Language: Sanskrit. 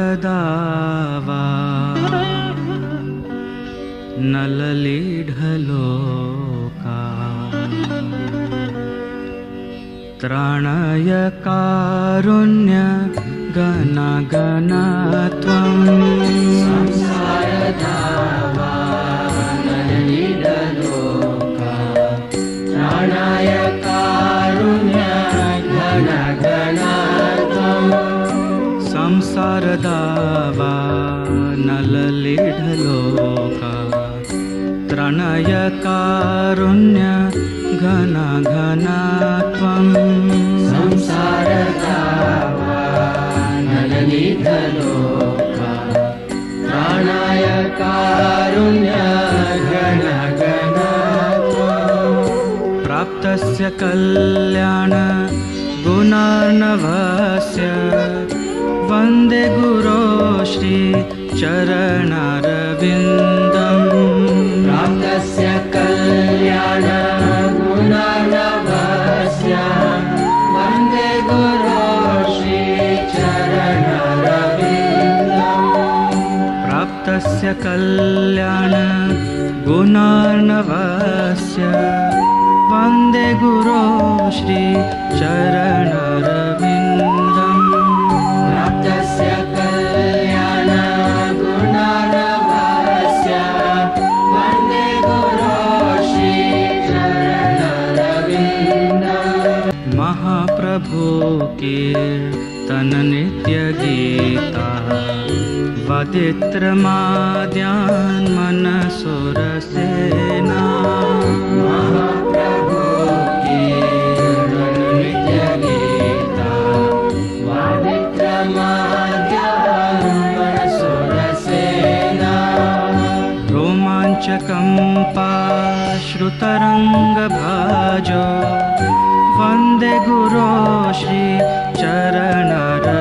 संसारदावा नललीढलोका त्राणाय कारुण्य गणगणत्वं संसारदावा नललीढलोका त्राणाय कारुण्य गणगणत्वं संसारदावा नललीढलोका त्राणाय कारुण्य घनघनत्वं संसारदावा नललीढलोका त्राणाय कारुण्य घनघनत्वं प्राप्तस्य कल्याण गुणार्णवस्य वन्दे गुरो श्री चरणारविन्दम् प्राप्तस्य कल्याण गुणार्णवस्य वन्दे गुरो श्री चरणारविन्दम् प्राप्तस्य कल्याण गुणार्णवस्य वन्दे गुरो श्री चरणारविन्दम् प्राप्तस्य कल्याण गुणार्णवस्य वन्दे गुरो श्री चरणारविन्दम् महाप्रभु कीर्तन नित्य गीता वदित्रमाद्यान् मनसुरसेना महाप्रभु कीर्तन नित्य गीता वदित्रमाद्यान् मनसुरसेना रोमाञ्चकम्पाश्रुतरङ्गभाजो वन्दे गुरो श्री चरणारविन्दम्